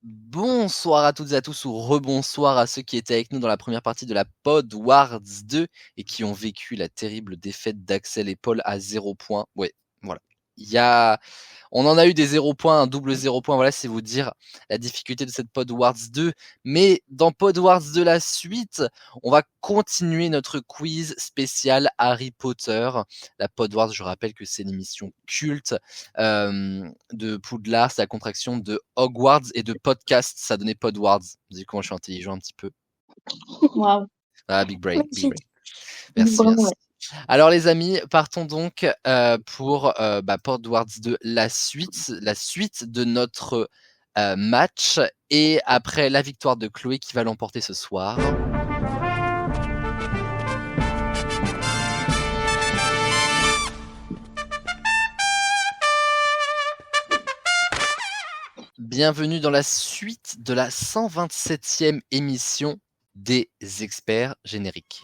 Bonsoir à toutes et à tous ou rebonsoir à ceux qui étaient avec nous dans la première partie de la Pod Wars 2 et qui ont vécu la terrible défaite d'Axel et Paul à 0 points. Ouais, voilà. On en a eu des 0 points, un double 0 points, voilà, c'est vous dire la difficulté de cette Pod Wars 2. Mais dans Pod Wars 2 la suite, on va continuer notre quiz spécial Harry Potter. La Pod Wars, je rappelle que c'est une émission culte de Poudlard, c'est la contraction de Hogwarts et de podcast, ça donnait Pod Wars. Vous savez comment je suis intelligent un petit peu. Wow. Ah, big brain, big brain. Merci. Merci. Alors les amis, partons donc pour Pod Wars 2, la suite de notre match, et après la victoire de Chloé qui va l'emporter ce soir. Bienvenue dans la suite de la 127e émission des experts génériques.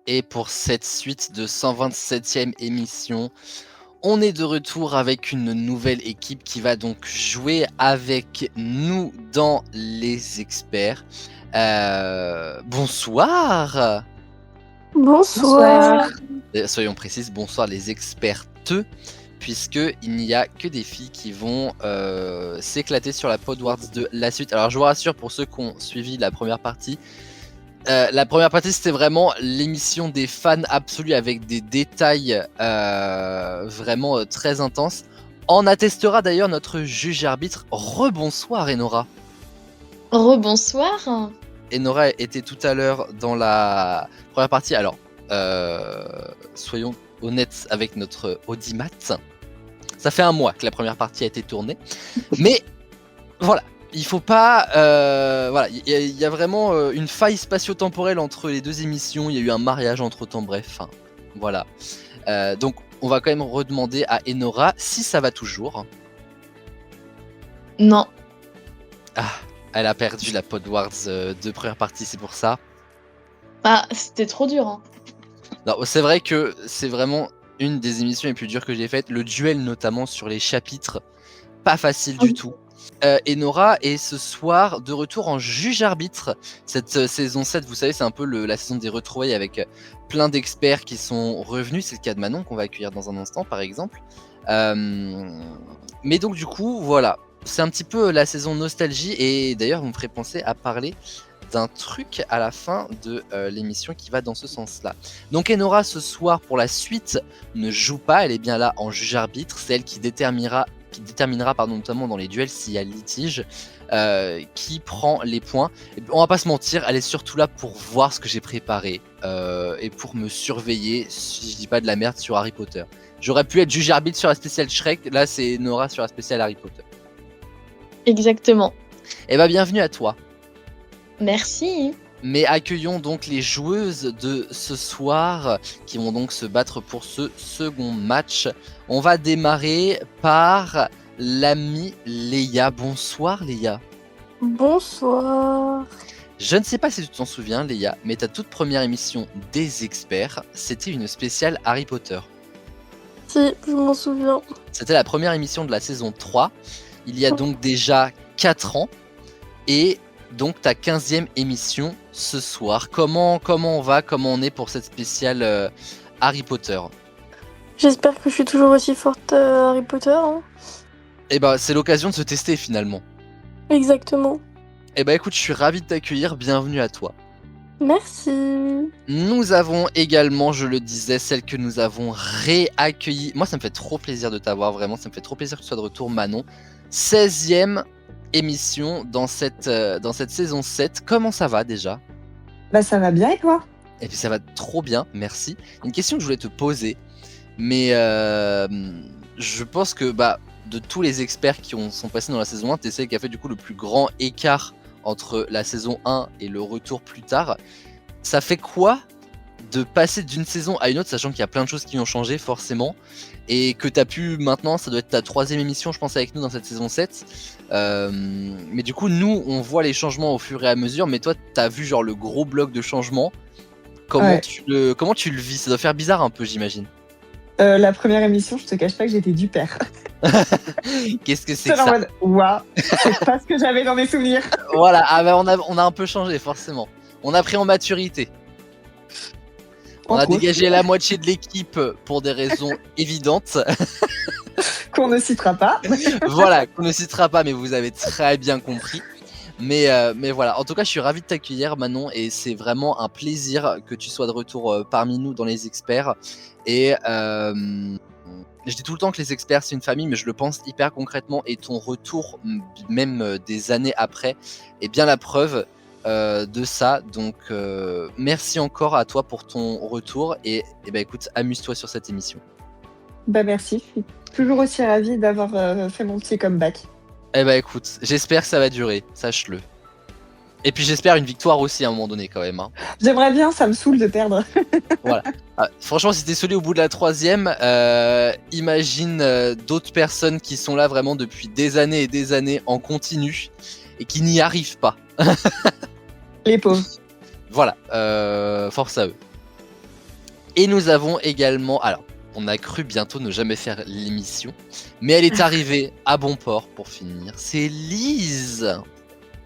Et pour cette suite de 127e émission, on est de retour avec une nouvelle équipe qui va donc jouer avec nous dans les experts. Bonsoir. Bonsoir. Soyons précises, bonsoir les expertes, puisqu'il n'y a que des filles qui vont s'éclater sur la Pod Wars de la suite. Alors je vous rassure, pour ceux qui ont suivi la première partie, c'était vraiment l'émission des fans absolus avec des détails vraiment très intenses. En attestera d'ailleurs notre juge arbitre. Rebonsoir Enora. Rebonsoir. Enora était tout à l'heure dans la première partie. Alors, soyons honnêtes avec notre audimat. Ça fait un mois que la première partie a été tournée. Mais voilà. Il faut pas, voilà, il y a vraiment une faille spatio-temporelle entre les deux émissions. Il y a eu un mariage entre temps, bref, hein, voilà. Donc, on va quand même redemander à Enora si ça va toujours. Non. Ah, elle a perdu la Pod Wars de première partie, c'est pour ça. Ah, c'était trop dur. Hein. Non, c'est vrai que c'est vraiment une des émissions les plus dures que j'ai faites. Le duel, notamment sur les chapitres, pas facile du tout. Enora est ce soir de retour en juge-arbitre. Cette saison 7, vous savez, c'est un peu la saison des retrouvailles avec plein d'experts qui sont revenus. C'est le cas de Manon qu'on va accueillir dans un instant, par exemple. Mais donc, du coup, voilà. C'est un petit peu la saison nostalgie. Et d'ailleurs, vous me ferez penser à parler d'un truc à la fin de l'émission qui va dans ce sens-là. Donc Enora, ce soir, pour la suite, ne joue pas. Elle est bien là en juge-arbitre. C'est elle qui déterminera notamment dans les duels s'il y a litige, qui prend les points. Et on va pas se mentir, elle est surtout là pour voir ce que j'ai préparé et pour me surveiller si je dis pas de la merde sur Harry Potter. J'aurais pu être juge arbitre sur la spéciale Shrek, là c'est Nora sur la spéciale Harry Potter. Exactement. Et bah bienvenue à toi. Merci. Mais accueillons donc les joueuses de ce soir qui vont donc se battre pour ce second match. On va démarrer par l'amie Léa. Bonsoir Léa. Bonsoir. Je ne sais pas si tu t'en souviens Léa, mais ta toute première émission des experts, c'était une spéciale Harry Potter. Si, je m'en souviens. C'était la première émission de la saison 3, il y a donc déjà 4 ans, et donc ta 15e émission ce soir. Comment on est pour cette spéciale Harry Potter? J'espère que je suis toujours aussi forte à Harry Potter. Hein. Et bah c'est l'occasion de se tester finalement. Exactement. Et bah écoute, je suis ravi de t'accueillir, bienvenue à toi. Merci. Nous avons également, je le disais, celle que nous avons réaccueillie. Moi ça me fait trop plaisir de t'avoir, vraiment, ça me fait trop plaisir que tu sois de retour Manon. 16e émission dans cette saison 7. Comment ça va déjà ? Bah ça va bien et toi ? Et puis ça va trop bien, merci. Une question que je voulais te poser, mais je pense que de tous les experts qui sont passés dans la saison 1, tu es celle qui a fait du coup le plus grand écart entre la saison 1 et le retour plus tard. Ça fait quoi de passer d'une saison à une autre, sachant qu'il y a plein de choses qui ont changé forcément, et que tu as pu maintenant, ça doit être ta 3e émission je pense avec nous dans cette saison 7, mais du coup nous on voit les changements au fur et à mesure, mais toi tu as vu genre le gros bloc de changement. Comment tu le vis ? Ça doit faire bizarre un peu, j'imagine. La première émission, je te cache pas que j'étais du père. Qu'est-ce que c'est que ça ? Waouh, c'est pas ce que j'avais dans mes souvenirs. Voilà, on a un peu changé forcément. On a pris en maturité. On a dégagé la moitié de l'équipe pour des raisons évidentes. Qu'on ne citera pas. Voilà, qu'on ne citera pas, mais vous avez très bien compris. Mais voilà, en tout cas je suis ravi de t'accueillir Manon, et c'est vraiment un plaisir que tu sois de retour parmi nous dans les experts. Et je dis tout le temps que les experts c'est une famille, mais je le pense hyper concrètement, et ton retour même des années après est bien la preuve de ça. Donc merci encore à toi pour ton retour, et écoute, amuse-toi sur cette émission. Bah merci, je suis toujours aussi ravie d'avoir fait mon petit comeback. Écoute, j'espère que ça va durer, sache-le. Et puis j'espère une victoire aussi à un moment donné quand même. Hein. J'aimerais bien, ça me saoule de perdre. Voilà. Franchement, si t'es saoulé au bout de la 3e, imagine d'autres personnes qui sont là vraiment depuis des années et des années en continu et qui n'y arrivent pas. Les pauvres. Voilà, force à eux. Et nous avons également... Alors, on a cru bientôt ne jamais faire l'émission, mais elle est arrivée à bon port pour finir. C'est Lise.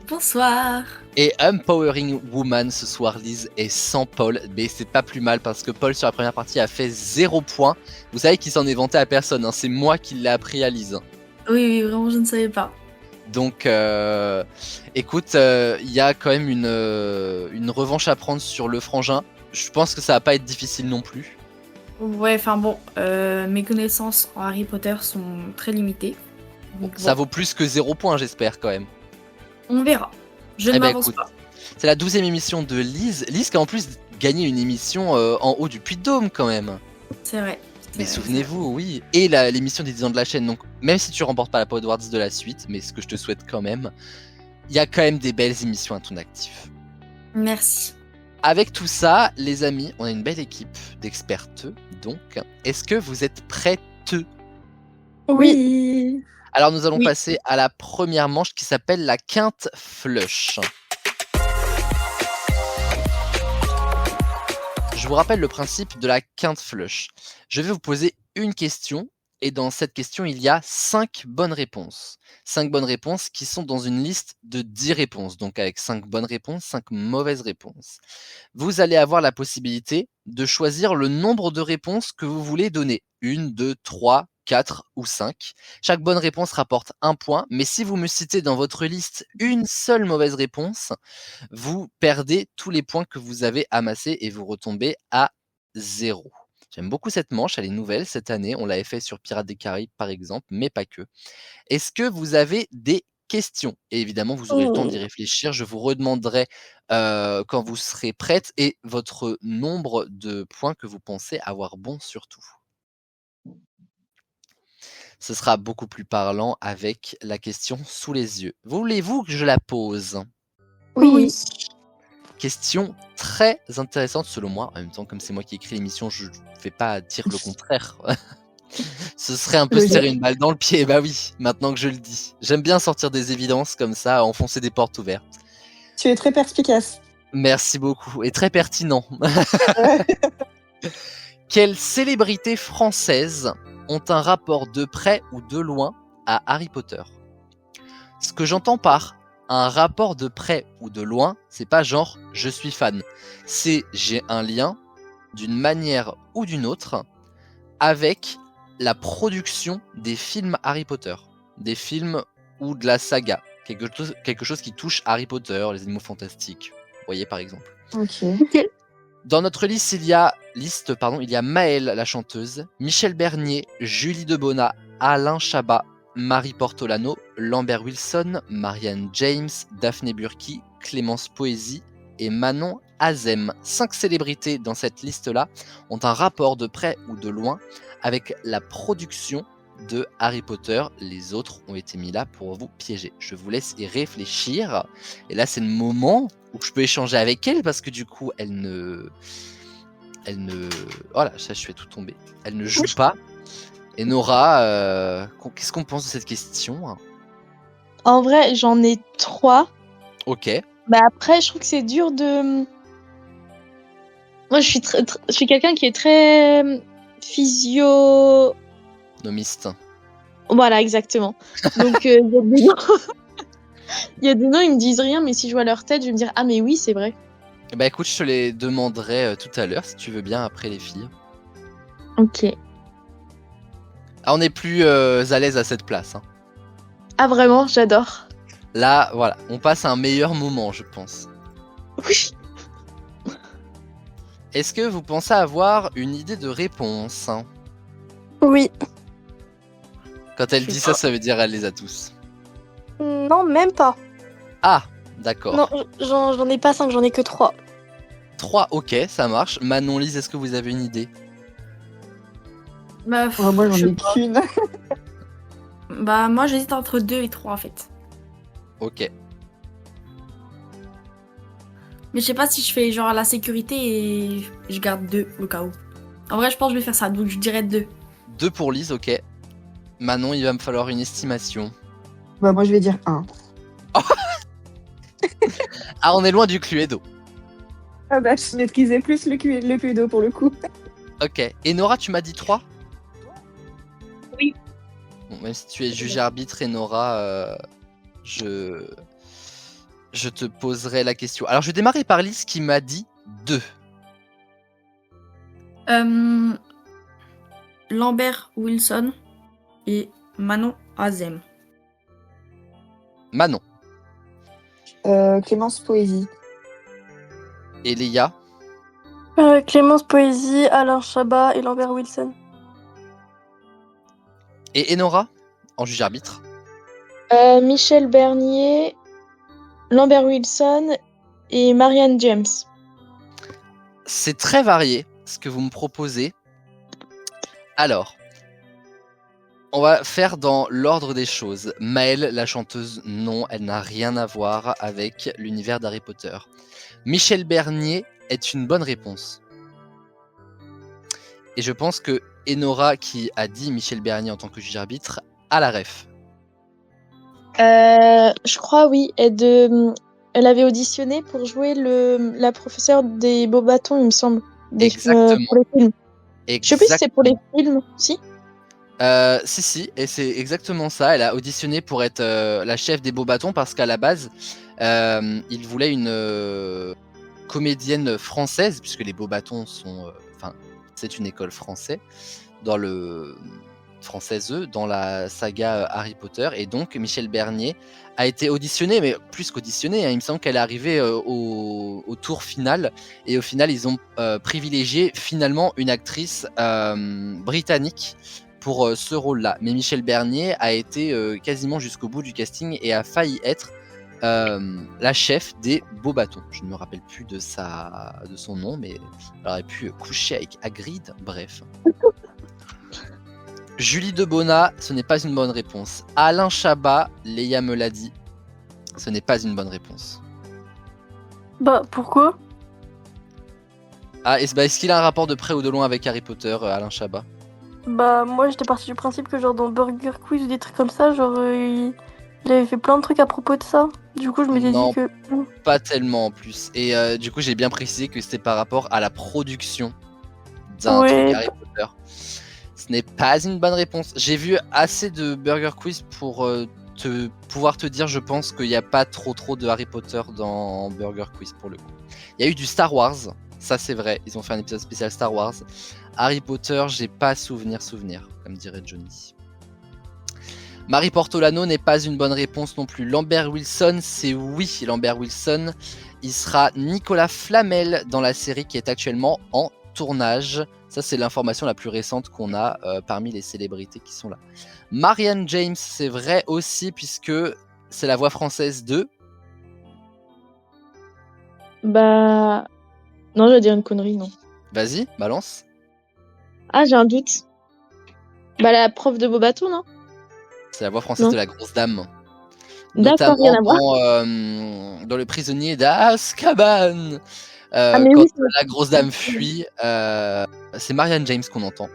Bonsoir. Et Empowering Woman ce soir, Lise est sans Paul, mais c'est pas plus mal parce que Paul sur la première partie a fait 0 points. Vous savez qu'il s'en est vanté à personne, hein. C'est moi qui l'ai appris à Lise. Oui, vraiment je ne savais pas. Donc écoute, il y a quand même une revanche à prendre sur le frangin. Je pense que ça va pas être difficile non plus. Ouais, enfin bon, mes connaissances en Harry Potter sont très limitées. Donc, ça vaut plus que 0 points, j'espère quand même. On verra. Je ne m'avance pas. C'est la 12e émission de Lise. Lise qui a en plus gagné une émission en haut du Puy-de-Dôme quand même. C'est vrai. Mais souvenez-vous, oui. Et l'émission des 10 ans de la chaîne. Donc même si tu remportes pas la Pod Awards de la suite, mais ce que je te souhaite quand même, il y a quand même des belles émissions à ton actif. Merci. Avec tout ça, les amis, on a une belle équipe d'expertes. Donc, est-ce que vous êtes prêtes ? Oui. Alors, nous allons passer à la première manche qui s'appelle la quinte flush. Je vous rappelle le principe de la quinte flush. Je vais vous poser une question, et dans cette question, il y a 5 bonnes réponses. 5 bonnes réponses qui sont dans une liste de 10 réponses. Donc avec 5 bonnes réponses, 5 mauvaises réponses. Vous allez avoir la possibilité de choisir le nombre de réponses que vous voulez donner. 1, 2, 3, 4 ou 5. Chaque bonne réponse rapporte 1 point, mais si vous me citez dans votre liste une seule mauvaise réponse, vous perdez tous les points que vous avez amassés et vous retombez à 0. J'aime beaucoup cette manche, elle est nouvelle cette année, on l'avait fait sur Pirates des Caraïbes par exemple, mais pas que. Est-ce que vous avez des questions ? Et évidemment, vous aurez le temps d'y réfléchir, je vous redemanderai quand vous serez prête et votre nombre de points que vous pensez avoir bon surtout. Ce sera beaucoup plus parlant avec la question sous les yeux. Voulez-vous que je la pose ? Oui. Question très intéressante selon moi. En même temps, comme c'est moi qui écris l'émission, je ne vais pas dire le contraire. Ce serait un peu se tirer une balle dans le pied. Bah oui, maintenant que je le dis. J'aime bien sortir des évidences comme ça, enfoncer des portes ouvertes. Tu es très perspicace. Merci beaucoup. Et très pertinent. Quelles célébrités françaises ont un rapport de près ou de loin à Harry Potter ? Ce que j'entends par un rapport de près ou de loin, c'est pas genre je suis fan. C'est j'ai un lien d'une manière ou d'une autre avec la production des films Harry Potter, des films ou de la saga, quelque chose qui touche Harry Potter, les animaux fantastiques, vous voyez par exemple. Ok. Dans notre liste, il y a Maëlle la chanteuse, Michel Bernier, Julie Debona, Alain Chabat, Marie Portolano, Lambert Wilson, Marianne James, Daphné Burki, Clémence Poésy et Manon Azem. 5 célébrités dans cette liste-là ont un rapport de près ou de loin avec la production de Harry Potter. Les autres ont été mis là pour vous piéger. Je vous laisse y réfléchir. Et là, c'est le moment où je peux échanger avec elle parce que du coup, elle ne... Oh là, ça, je fais tout tomber. Elle ne joue pas. Et Nora, qu'est-ce qu'on pense de cette question? En vrai, j'en ai 3. Ok. Bah après, je trouve que c'est dur de... Moi, je suis quelqu'un qui est très physio... Nomiste. Voilà, exactement. Donc, il y a des noms... il y a des noms, ils me disent rien, mais si je vois leur tête, je vais me dire « Ah, mais oui, c'est vrai. » Bah écoute, je te les demanderai tout à l'heure, si tu veux bien, après les filles. Ok. Ah, on est plus à l'aise à cette place. Hein. Ah, vraiment, j'adore. Là, voilà, on passe à un meilleur moment, je pense. Oui. Est-ce que vous pensez avoir une idée de réponse? Oui. Quand elle dit ça, ça veut dire elle les a tous. Non, même pas. Ah, d'accord. Non, j'en ai pas 5, j'en ai que 3. 3, ok, ça marche. Manon, Lise, est-ce que vous avez une idée? Bah, Moi, je j'en sais ai pas. qu'une. Bah, moi, j'hésite entre 2 et 3 en fait. Ok. Mais je sais pas si je fais genre la sécurité et je garde 2 au cas où. En vrai, je pense que je vais faire ça, donc je dirais 2. 2 pour Lise, ok. Manon, il va me falloir une estimation. Bah, moi, je vais dire 1. Ah, on est loin du Cluedo. Ah bah, je maîtrisais plus le Cluedo pour le coup. Ok. Et Nora, tu m'as dit 3? Oui. Bon, même si tu es juge arbitre, et Nora, je te poserai la question. Alors, je vais démarrer par Lise qui m'a dit 2. Lambert Wilson et Manon Azem. Manon. Clémence Poésy. Et Léa. Clémence Poésy, Alain Chabat et Lambert Wilson. Et Enora, en juge arbitre. Michel Bernier, Lambert Wilson et Marianne James. C'est très varié ce que vous me proposez. Alors, on va faire dans l'ordre des choses. Maëlle, la chanteuse, non, elle n'a rien à voir avec l'univers d'Harry Potter. Michel Bernier est une bonne réponse. Et je pense que Enora, qui a dit Michel Bernier en tant que juge arbitre, a la ref. Je crois, oui. Elle avait auditionné pour jouer la professeure des beaux bâtons, il me semble. Exactement. Pour les films. Je sais plus si c'est pour les films, si. Si, et c'est exactement ça. Elle a auditionné pour être la chef des beaux bâtons parce qu'à la base, il voulait une comédienne française, puisque les beaux bâtons sont. C'est une école française dans la saga Harry Potter, et donc Michel Bernier a été auditionné, mais plus qu'auditionné, hein, il me semble qu'elle est arrivée au tour final, et au final ils ont privilégié finalement une actrice britannique pour ce rôle-là. Mais Michel Bernier a été quasiment jusqu'au bout du casting et a failli être la chef des beaux bâtons. Je ne me rappelle plus de son nom, mais elle aurait pu coucher avec Hagrid, bref. Julie Debona, ce n'est pas une bonne réponse. Alain Chabat, Léa me l'a dit, ce n'est pas une bonne réponse. Bah, pourquoi? Ah, est-ce qu'il a un rapport de près ou de loin avec Harry Potter, Alain Chabat? Bah, moi, j'étais partie du principe que, genre, dans Burger Quiz ou des trucs comme ça, genre, il avait fait plein de trucs à propos de ça. Du coup, je m'étais dit que... Pas tellement en plus. Et du coup, j'ai bien précisé que c'était par rapport à la production d'un truc Harry Potter. Ce n'est pas une bonne réponse. J'ai vu assez de Burger Quiz pour pouvoir te dire, je pense qu'il n'y a pas trop de Harry Potter dans Burger Quiz pour le coup. Il y a eu du Star Wars, ça c'est vrai. Ils ont fait un épisode spécial Star Wars. Harry Potter, j'ai pas souvenir, comme dirait Johnny. Marie Portolano n'est pas une bonne réponse non plus. Lambert Wilson, c'est oui. Lambert Wilson, il sera Nicolas Flamel dans la série qui est actuellement en tournage. Ça, c'est l'information la plus récente qu'on a parmi les célébrités qui sont là. Marianne James, c'est vrai aussi, puisque c'est la voix française de... Bah. Non, je vais dire une connerie, non. Vas-y, balance. Ah, j'ai un doute. Bah, la prof de Bobato, non? C'est la voix française Non. de la grosse dame. D'accord, rien à voir. Dans Le prisonnier d'Azkaban. Ah, mais Quand oui, c'est la grosse dame fuit, c'est Marianne James qu'on entend.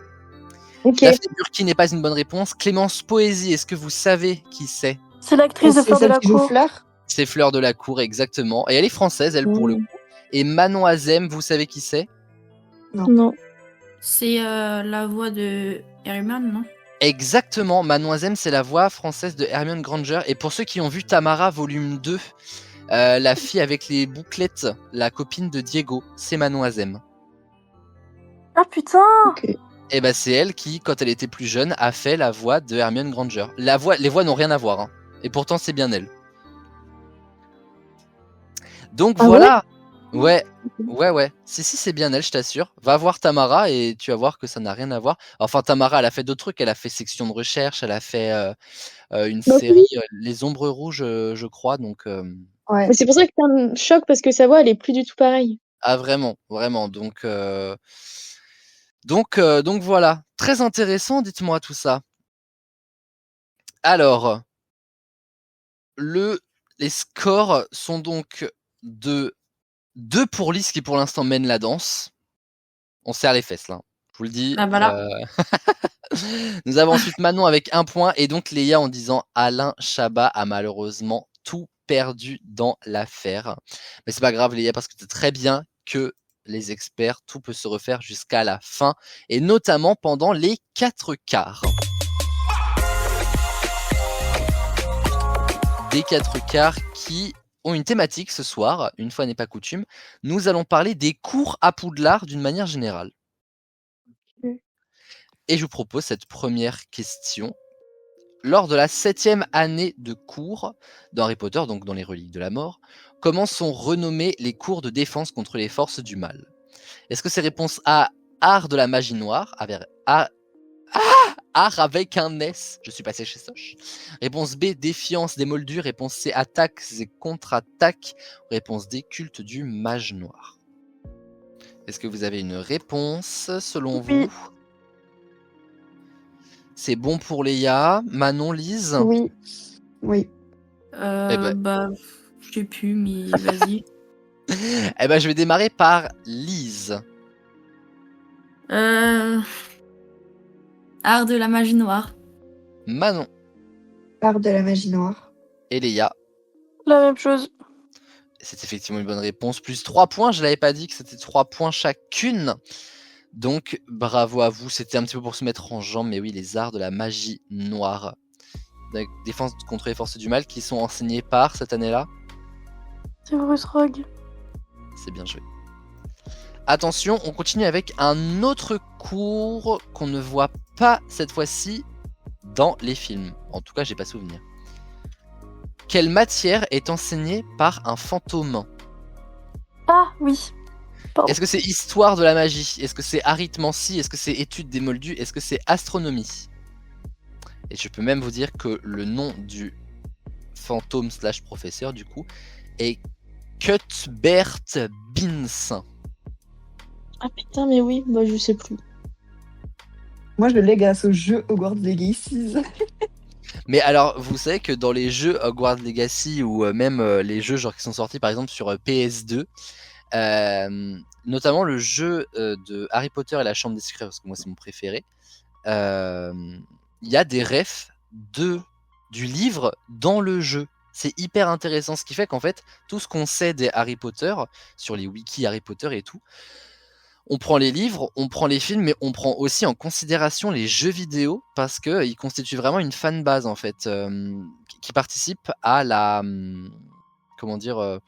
ok. Daphné Burki n'est pas une bonne réponse. Clémence Poésy, est-ce que vous savez qui c'est? C'est l'actrice de C'est Fleur de celle la qui joue Cour. Fleur. C'est Fleur de la Cour, exactement. Et elle est française, elle, pour le coup. Et Manon Azem, vous savez qui c'est? Non. C'est la voix de Hermione, non? Exactement, Manon Azem, c'est la voix française de Hermione Granger. Et pour ceux qui ont vu Tamara volume 2, la fille avec les bouclettes, la copine de Diego, c'est Manon Azem. Ah putain! Et bah c'est elle qui, quand elle était plus jeune, a fait la voix de Hermione Granger. Les voix n'ont rien à voir, hein. Et pourtant c'est bien elle. Donc Ah voilà. Ouais. Si c'est bien elle, je t'assure. Va voir Tamara et tu vas voir que ça n'a rien à voir. Enfin Tamara, elle a fait d'autres trucs. Elle a fait section de recherche, elle a fait une Bah, série Les Ombres Rouges, je crois. Donc Ouais. Mais c'est pour ça que c'est un choc parce que sa voix, elle est plus du tout pareille. ah vraiment. Donc voilà. Très intéressant. Dites-moi tout ça. Alors, les scores sont donc de 2 pour Lys qui pour l'instant mène la danse. On serre les fesses là, je vous le dis. Ah, voilà. Nous avons ensuite Manon avec 1 point et donc Léa en disant Alain Chabat a malheureusement tout perdu dans l'affaire. Mais c'est pas grave Léa parce que c'est très bien que les experts, tout peut se refaire jusqu'à la fin et notamment pendant les 4 quarts. Des 4 quarts qui ont une thématique ce soir, une fois n'est pas coutume. Nous allons parler des cours à Poudlard d'une manière générale. Et je vous propose cette première question. Lors de la 7e année de cours d'Harry Potter, donc dans les Reliques de la Mort, comment sont renommés les cours de défense contre les forces du mal? Est-ce que c'est réponse A, art de la magie noire, art avec un S, je suis passé chez Soch. Réponse B, défiance des moldus. Réponse C, attaques et contre-attaques. Réponse D, culte du mage noir. Est-ce que vous avez une réponse selon vous? C'est bon pour Léa. Manon, Lise? Oui. Bah, je sais plus, mais vas-y. Eh ben, je vais démarrer par Lise. Art de la magie noire. Manon. Art de la magie noire. Et Léa. La même chose. C'est effectivement une bonne réponse. Plus 3 points. Je l'avais pas dit que c'était 3 points chacune. Donc, bravo à vous. C'était un petit peu pour se mettre en jambe. Mais oui, les arts de la magie noire. Donc, défense contre les forces du mal qui sont enseignés par cette année-là. C'est Bruce Rogue. C'est bien joué. Attention, on continue avec un autre cours qu'on ne voit pas cette fois-ci dans les films. En tout cas, j'ai pas souvenir. Quelle matière est enseignée par un fantôme? Ah oui. Pardon. Est-ce que c'est histoire de la magie? Est-ce que c'est arithmancie? Est-ce que c'est étude des moldus? Est-ce que c'est astronomie? Et je peux même vous dire que le nom du fantôme / professeur du coup est Cuthbert Binns. Ah putain, mais oui, bah je sais plus. Moi, je l'ai grâce au jeu Hogwarts Legacy. Mais alors, vous savez que dans les jeux Hogwarts Legacy ou même les jeux genre qui sont sortis par exemple sur PS2, notamment le jeu de Harry Potter et la Chambre des Secrets, parce que moi c'est mon préféré, il y a des refs du livre dans le jeu. C'est hyper intéressant, ce qui fait qu'en fait, tout ce qu'on sait des Harry Potter, sur les wikis Harry Potter et tout, on prend les livres, on prend les films, mais on prend aussi en considération les jeux vidéo, parce qu'ils constituent vraiment une fanbase, en fait, qui participe à la... comment dire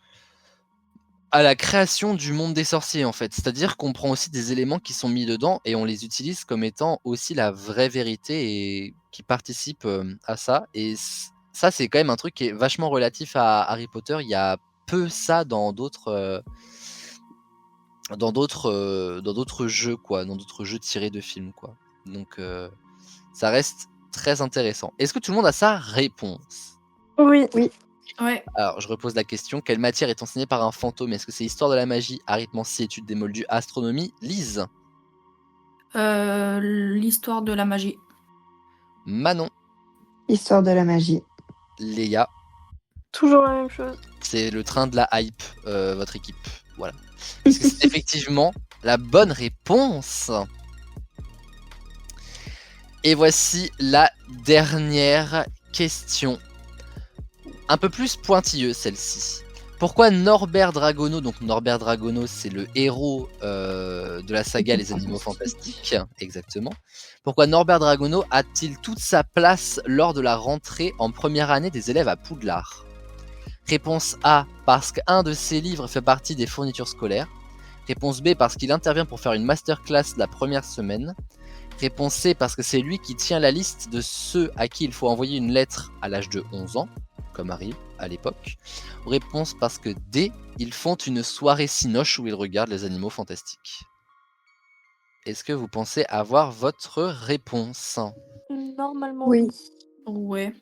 à la création du monde des sorciers, en fait. C'est-à-dire qu'on prend aussi des éléments qui sont mis dedans, et on les utilise comme étant aussi la vraie vérité, et qui participe à ça. Et ça, c'est quand même un truc qui est vachement relatif à Harry Potter. Il y a peu ça dans d'autres dans d'autres jeux, quoi, dans d'autres jeux tirés de films, quoi. Donc, ça reste très intéressant. Est-ce que tout le monde a sa réponse? Oui. Ouais. Alors, je repose la question. Quelle matière est enseignée par un fantôme? Est-ce que c'est histoire de la magie, arithmancie, études des moldus, astronomie? Lise? L'histoire de la magie. Manon? Histoire de la magie. Léa? Toujours la même chose. C'est le train de la hype, votre équipe. Voilà. Parce que c'est effectivement la bonne réponse. Et voici la dernière question. Un peu plus pointilleuse celle-ci. Pourquoi Norbert Dragono, donc Norbert Dragono c'est le héros de la saga Les Animaux Fantastiques, exactement. Pourquoi Norbert Dragono a-t-il toute sa place lors de la rentrée en première année des élèves à Poudlard? Réponse A, parce qu'un de ses livres fait partie des fournitures scolaires. Réponse B, parce qu'il intervient pour faire une masterclass la première semaine. Réponse C, parce que c'est lui qui tient la liste de ceux à qui il faut envoyer une lettre à l'âge de 11 ans, comme Harry à l'époque. Réponse parce que D, ils font une soirée cinoche où ils regardent les animaux fantastiques. Est-ce que vous pensez avoir votre réponse? Normalement, Oui. Ouais.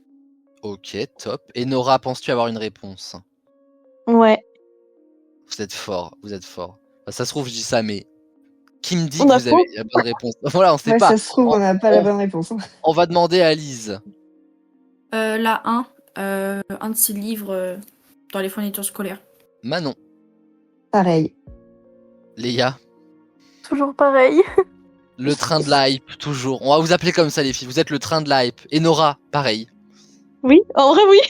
Ok, top. Et Nora, penses-tu avoir une réponse? Ouais. Vous êtes fort, vous êtes fort. Enfin, ça se trouve, je dis ça, mais qui me dit On que a vous avez la bonne réponse? Voilà, on sait Ouais, pas. ça se trouve, on n'a pas la bonne réponse. On va demander à Lise. La 1. Un de ses livres dans les fournitures scolaires. Manon. Pareil. Léa. toujours pareil. Le train de la hype, toujours. On va vous appeler comme ça, les filles. Vous êtes le train de la hype. Et Nora, pareil. Oui, en vrai, oui.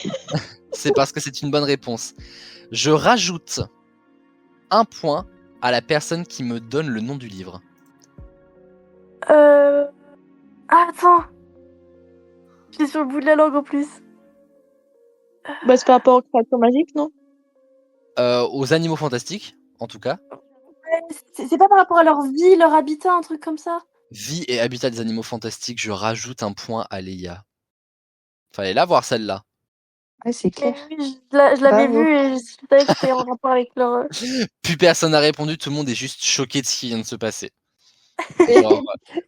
C'est parce que c'est une bonne réponse. Je rajoute un point à la personne qui me donne le nom du livre. Ah, attends. J'ai sur le bout de la langue en plus. Bah, c'est par rapport aux créatures magiques, non? Aux animaux fantastiques, en tout cas. Ouais, c'est pas par rapport à leur vie, leur habitat, un truc comme ça? Vie et habitat des animaux fantastiques, je rajoute un point à Léa. Fallait la voir celle-là. Ouais, c'est clair. Mais oui, je l'avais Bravo. vu et je savais que c'était en rapport avec leur. Plus personne n'a répondu, tout le monde est juste choqué de ce qui vient de se passer. Et Genre,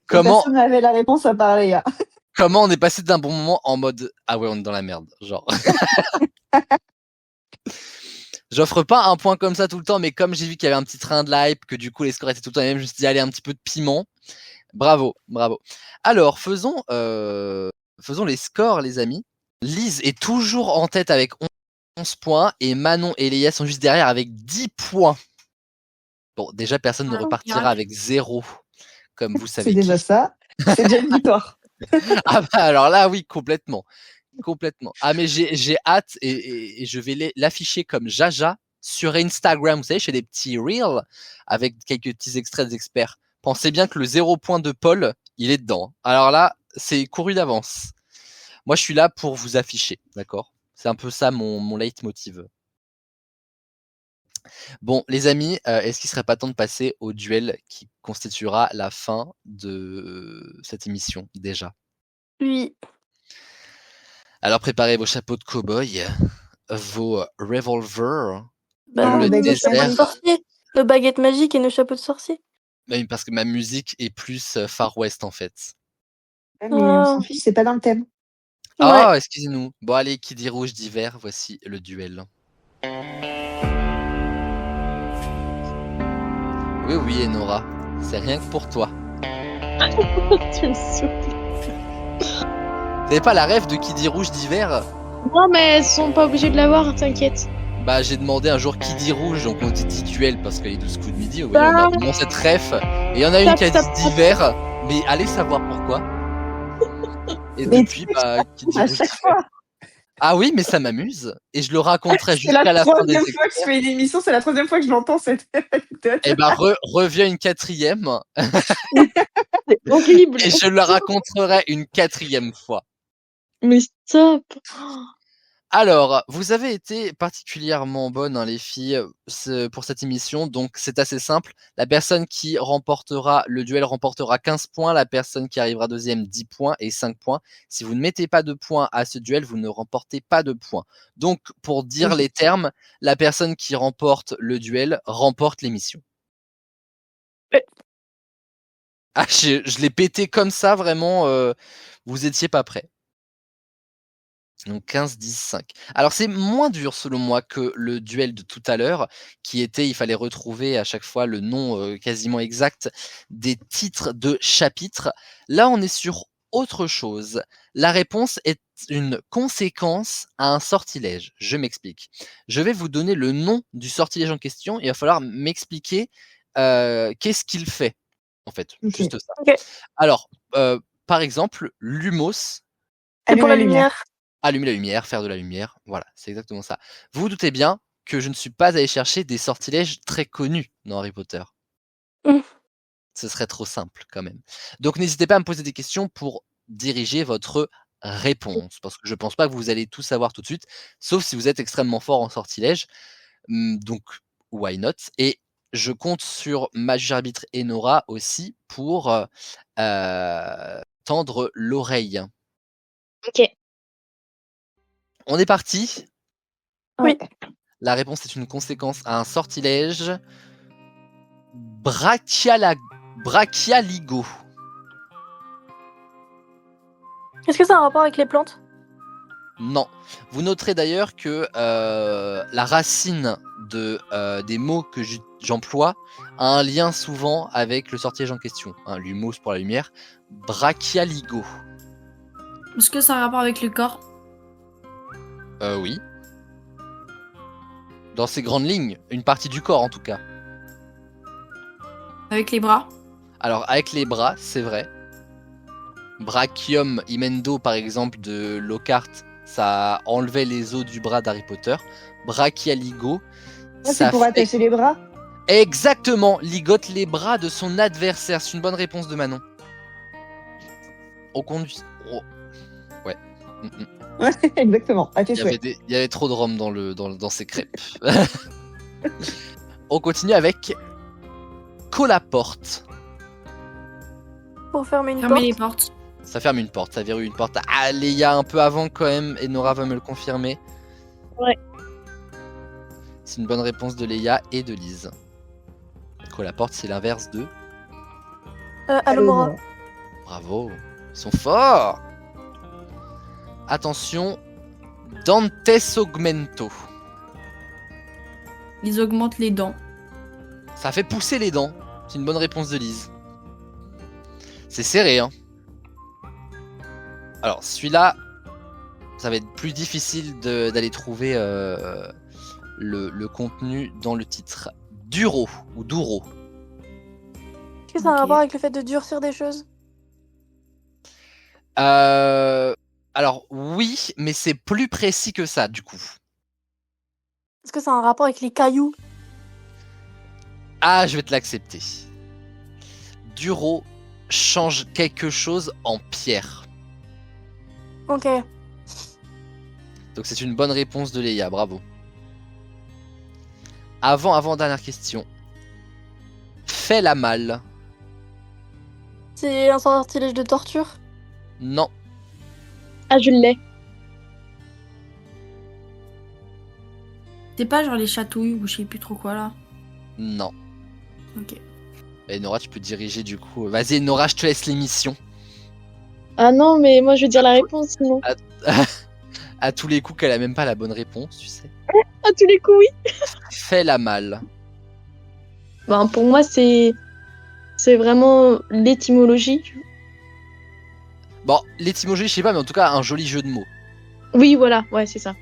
comment, personne n'avait la réponse à part Léa. comment on est passé d'un bon moment en mode ah ouais, on est dans la merde. Genre. J'offre pas un point comme ça tout le temps, mais comme j'ai vu qu'il y avait un petit train de la hype, que du coup les scores étaient tout le temps les mêmes, je me suis dit allez, un petit peu de piment. Bravo, bravo. Alors, faisons les scores, les amis. Lise est toujours en tête avec 11 points et Manon et Léa sont juste derrière avec 10 points. Bon, déjà, personne ne Ah, repartira miracle. avec 0, comme vous savez C'est déjà qui. ça. C'est déjà une victoire. Ah bah alors là, oui, complètement. Complètement. Ah mais j'ai hâte et je vais l'afficher comme Jaja sur Instagram. Vous savez, je fais des petits reels avec quelques petits extraits des experts. Pensez bien que le 0 point de Paul, il est dedans. Alors là, c'est couru d'avance. Moi, je suis là pour vous afficher, d'accord? C'est un peu ça mon leitmotiv. Bon, les amis, est-ce qu'il serait pas temps de passer au duel qui constituera la fin de cette émission déjà? Oui. Alors préparez vos chapeaux de cow-boy, vos revolvers, Bah, le baguette chapeau de désert. sorcier. Le baguette magique et nos chapeaux de sorcier. Oui, parce que ma musique est plus Far West en fait. Mais on s'en fiche, c'est pas dans le thème. Ah, Ouais. excusez-nous. Bon allez, qui dit rouge dit vert, voici le duel. Oui, oui, Enora, c'est rien que pour toi. Tu me saoules. Vous n'avez pas la rêve de qui dit rouge dit vert? Non, mais elles sont pas obligées de l'avoir, t'inquiète. Bah j'ai demandé un jour qui dit rouge, donc on dit duel parce qu'il est 12 coups de midi, vous voyez, on a vraiment cette ref. Et il y en a une qui a dit d'hiver, mais allez savoir pourquoi. Et Mais depuis, bah, qui dit À rouge chaque dit vert. fois. Ah oui, mais ça m'amuse. Et je le raconterai C'est jusqu'à la la fin des troisième fois que je fais une émission, c'est la troisième fois que je l'entends cette anecdote. Et bah reviens une quatrième, C'est horrible. et je la raconterai une quatrième fois. Mais stop. Alors, vous avez été particulièrement bonnes, hein, les filles, pour cette émission, donc c'est assez simple. La personne qui remportera le duel remportera 15 points, la personne qui arrivera deuxième 10 points et 5 points. Si vous ne mettez pas de points à ce duel, vous ne remportez pas de points. Donc, pour dire les termes, la personne qui remporte le duel remporte l'émission. Ah, je l'ai pété comme ça, vraiment, vous étiez pas prêts. Donc 15, 10, 5. Alors c'est moins dur selon moi que le duel de tout à l'heure, qui était, il fallait retrouver à chaque fois le nom quasiment exact des titres de chapitres. Là, on est sur autre chose. La réponse est une conséquence à un sortilège. Je m'explique. Je vais vous donner le nom du sortilège en question et il va falloir m'expliquer qu'est-ce qu'il fait, en fait. Ok. Juste ça. Ok. Alors, par exemple, Lumos, C'est pour Allume la lumière. allumer la lumière, faire de la lumière, voilà, c'est exactement ça. Vous vous doutez bien que je ne suis pas allé chercher des sortilèges très connus dans Harry Potter. Mm. Ce serait trop simple quand même. Donc n'hésitez pas à me poser des questions pour diriger votre réponse, parce que je pense pas que vous allez tout savoir tout de suite, sauf si vous êtes extrêmement fort en sortilège. Donc, why not? Et je compte sur ma juge arbitre et Nora aussi pour tendre l'oreille. Ok. On est parti. Oui. La réponse est une conséquence à un sortilège. Brachialigo. Est-ce que ça a un rapport avec les plantes? Non. Vous noterez d'ailleurs que la racine des mots que j'emploie a un lien souvent avec le sortilège en question. Hein, lumos pour la lumière. Brachialigo. Est-ce que ça a un rapport avec le corps? Oui. Dans ces grandes lignes, une partie du corps en tout cas. Avec les bras? Alors avec les bras, c'est vrai. Brachium Imendo par exemple de Lockhart, ça enlevait les os du bras d'Harry Potter. Brachialigo, Ça, ça c'est pour fait attacher les bras. exactement ligote les bras de son adversaire. C'est une bonne réponse de Manon. On conduit. Oh. Ouais. Ouais, exactement. À tes Il y avait souhaits. il y avait trop de rhum dans ces crêpes. On continue avec Colaporte. Pour fermer une Fermer porte. les portes. Ça ferme une porte, ça verrouille une porte. Ah, Léa un peu avant quand même, et Nora va me le confirmer. Ouais. C'est une bonne réponse de Léa et de Lise. Colaporte, c'est l'inverse de... Alomora. Bravo, ils sont forts. Attention, Dantes Augmento. Ils augmentent les dents. Ça fait pousser les dents. C'est une bonne réponse de Lise. C'est serré, hein. Alors, celui-là, ça va être plus difficile d'aller trouver le contenu dans le titre. Duro ou Duro. Est-ce que ça a un Ok. rapport avec le fait de durcir des choses? Alors, oui, mais c'est plus précis que ça, du coup. Est-ce que ça a un rapport avec les cailloux? Ah, je vais te l'accepter. Duro change quelque chose en pierre. Ok. Donc c'est une bonne réponse de Léa, bravo. Avant-dernière question. Fais la malle. C'est un sortilège de torture? Non. Ah, je l'ai. C'est pas genre les chatouilles ou je sais plus trop quoi là. Non. Ok. Et Nora, tu peux diriger du coup. Vas-y, Nora, je te laisse l'émission. Ah non, mais moi je veux dire la réponse sinon. À tous les coups qu'elle a même pas la bonne réponse, tu sais. À tous les coups, oui. Fais la malle. Ben, pour moi, c'est vraiment l'étymologie. Bon, l'étymologie, je sais pas, mais en tout cas, un joli jeu de mots. Oui, voilà, ouais, c'est ça.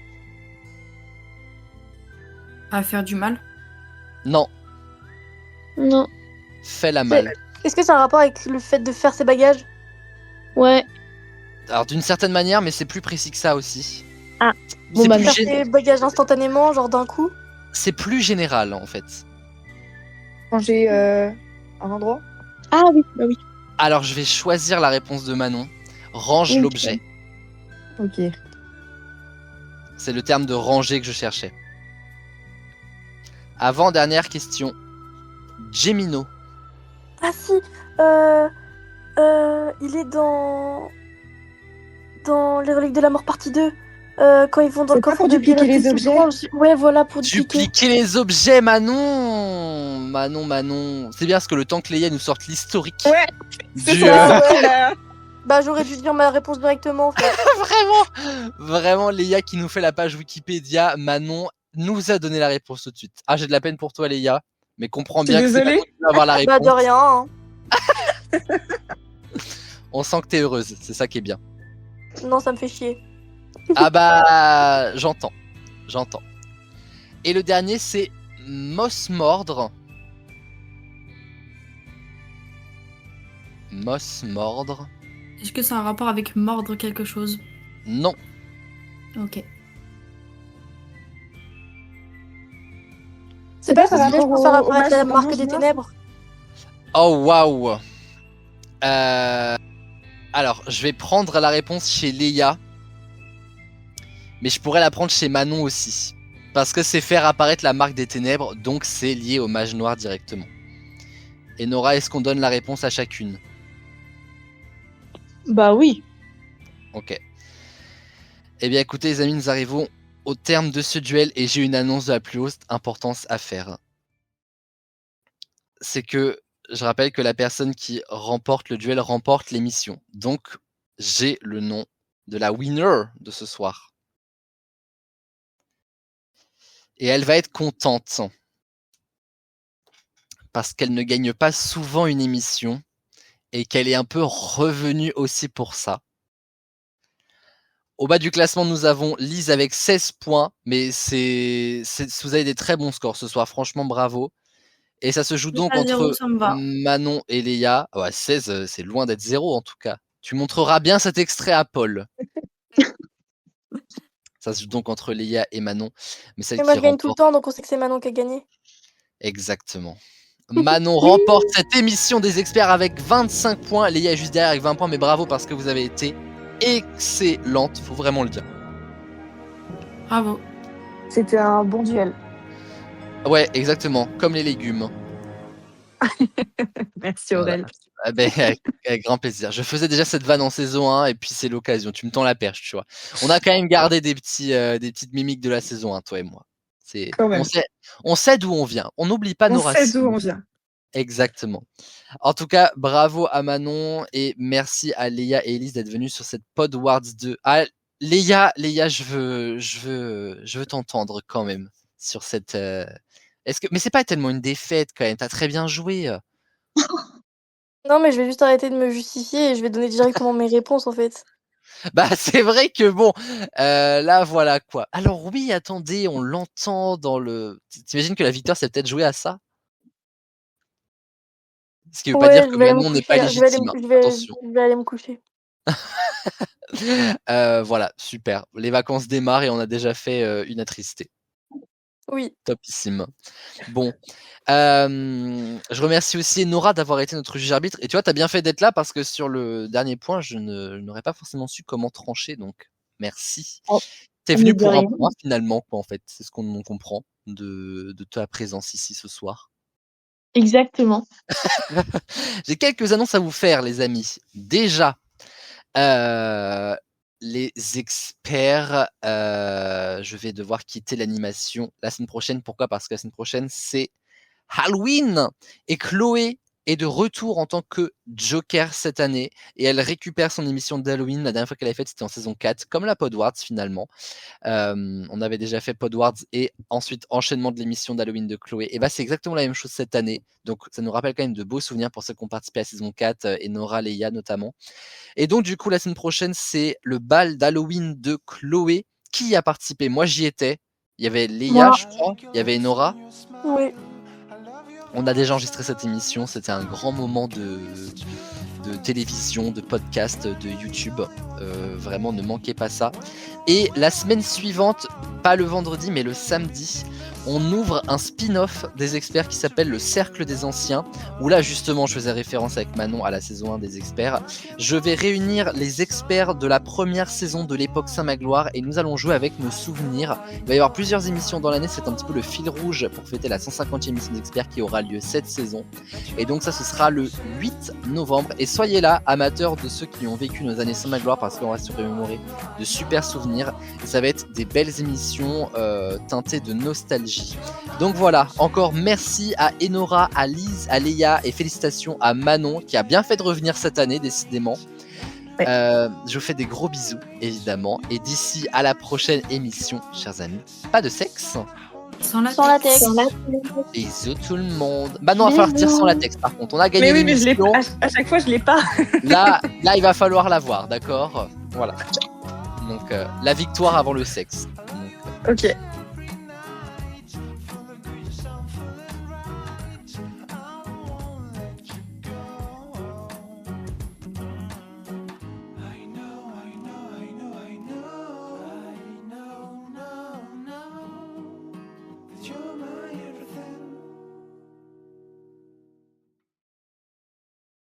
À faire du mal. Non, Non, fais la malle. Est-ce que ça a un rapport avec le fait de faire ses bagages? ouais. Alors d'une certaine manière, mais c'est plus précis que ça aussi. Ah, C'est bon, bah, plus Faire gé- ses bagages instantanément, genre d'un coup? c'est plus général en fait. Ranger un endroit. Ah oui, bah oui. Alors je vais choisir la réponse de Manon. Range Ok. l'objet. Ok. C'est le terme de ranger que je cherchais. Avant-dernière question. Gemino. Ah si, il est dans les reliques de la mort partie 2. Quand ils vont dans le C'est pas coffre pour de dupliquer Bill, les objets Ouais, voilà, pour dupliquer. Dupliquer les objets, Manon. Manon. C'est bien parce que le temps que Léa nous sorte l'historique Ouais, c'est du... ça, là. Bah, j'aurais dû dire ma réponse directement, en fait. Vraiment, Léa qui nous fait la page Wikipédia. Manon nous a donné la réponse tout de suite. Ah, j'ai de la peine pour toi, Léa, mais comprends bien que c'est Désolée. pas toi qui vas avoir la réponse. Bah, de rien, hein. On sent que t'es heureuse, c'est ça qui est bien. Non, ça me fait chier. Ah bah, j'entends. Et le dernier, c'est Moss Mordre. Est-ce que c'est un rapport avec mordre quelque chose? Non. Ok. C'est pas par Décidé, je rapport peux faire au apparaître la masque marque orange des noir ténèbres. Oh waouh. Alors, je vais prendre la réponse chez Léa. Mais je pourrais la prendre chez Manon aussi. Parce que c'est faire apparaître la marque des ténèbres, donc c'est lié au mage noir directement. Et Nora, est-ce qu'on donne la réponse à chacune? Bah oui. Ok. Eh bien écoutez les amis, nous arrivons au terme de ce duel et j'ai une annonce de la plus haute importance à faire. C'est que je rappelle que la personne qui remporte le duel remporte l'émission. Donc j'ai le nom de la winner de ce soir. Et elle va être contente. Parce qu'elle ne gagne pas souvent une émission. Et qu'elle est un peu revenue aussi pour ça. Au bas du classement, nous avons Lise avec 16 points. Mais vous avez des très bons scores ce soir. Franchement, bravo. Et ça se joue donc entre Manon et Léa. Ouais, 16, c'est loin d'être 0 en tout cas. Tu montreras bien cet extrait à Paul. Ça se joue donc entre Léa et Manon. Mais celle qui Moi, je gagne remporte... tout le temps, donc on sait que c'est Manon qui a gagné. Exactement. Manon remporte cette émission des experts avec 25 points. Léa est juste derrière avec 20 points. Mais bravo parce que vous avez été excellente. Faut vraiment le dire. Bravo. C'était un bon duel. Ouais, exactement. Comme les légumes. Merci Aurel. Ah ben, avec grand plaisir. Je faisais déjà cette vanne en saison 1 et puis c'est l'occasion. Tu me tends la perche, tu vois. On a quand même gardé des petites mimiques de la saison 1, toi et moi. On sait d'où on vient. On n'oublie pas nos racines. On sait d'où on vient. Exactement. En tout cas, bravo à Manon et merci à Léa et Elise d'être venues sur cette Pod Awards 2. Ah, Léa, je veux t'entendre quand même sur cette. Mais c'est pas tellement une défaite quand même. T'as très bien joué. Non, mais je vais juste arrêter de me justifier et je vais donner directement mes réponses en fait. Bah c'est vrai que bon, là voilà quoi. Alors oui, attendez, on l'entend dans le... T'imagines que la victoire c'est peut-être joué à ça? Ce qui veut pas dire que Manon n'est pas légitime. Attention. Je vais aller me coucher. Voilà, super. Les vacances démarrent et on a déjà fait une attristé. Oui. Topissime. Bon. Je remercie aussi Nora d'avoir été notre juge arbitre. Et tu vois, tu as bien fait d'être là parce que sur le dernier point, je n'aurais pas forcément su comment trancher. Donc, merci. Oh, T'es venu pour un point finalement, quoi, en fait. C'est ce qu'on comprend de ta présence ici ce soir. Exactement. J'ai quelques annonces à vous faire, les amis. Déjà, les experts, je vais devoir quitter l'animation la semaine prochaine. Pourquoi? Parce que la semaine prochaine, c'est Halloween et Chloé est de retour en tant que Joker cette année et elle récupère son émission d'Halloween. La dernière fois qu'elle avait faite, c'était en saison 4, comme la Podwards finalement. On avait déjà fait Podwards et ensuite enchaînement de l'émission d'Halloween de Chloé. Et bah c'est exactement la même chose cette année. Donc ça nous rappelle quand même de beaux souvenirs pour ceux qui ont participé à la saison 4 et Nora, Léa notamment. Et donc du coup la semaine prochaine, c'est le bal d'Halloween de Chloé. Qui a participé? Moi j'y étais. Il y avait Léa, je crois. Il y avait Nora. Oui. On a déjà enregistré cette émission, c'était un grand moment de télévision, de podcast, de YouTube. Vraiment, ne manquez pas ça. Et la semaine suivante, pas le vendredi, mais le samedi, on ouvre un spin-off des experts qui s'appelle le Cercle des Anciens, où là, justement, je faisais référence avec Manon à la saison 1 des experts. Je vais réunir les experts de la première saison de l'époque Saint-Magloire et nous allons jouer avec nos souvenirs. Il va y avoir plusieurs émissions dans l'année, c'est un petit peu le fil rouge pour fêter la 150e émission des experts qui aura lieu cette saison. Et donc ça, ce sera le 8 novembre et soyez là, amateurs de ceux qui ont vécu nos années sans ma gloire, parce qu'on va se remémorer de super souvenirs. Et ça va être des belles émissions teintées de nostalgie. Donc voilà, encore merci à Enora, à Lise, à Léa et félicitations à Manon qui a bien fait de revenir cette année, décidément. Ouais. Je vous fais des gros bisous, évidemment. Et d'ici à la prochaine émission, chers amis, pas de sexe. Sans la Sans latex. Bisous tout le monde. Bah non, il va falloir dire sans latex par contre. On a gagné Mais oui, mais je l'ai l'émission. pas. À chaque fois, je l'ai pas. Là, il va falloir l'avoir, d'accord? Voilà. Donc, la victoire avant le sexe. Donc, Ok.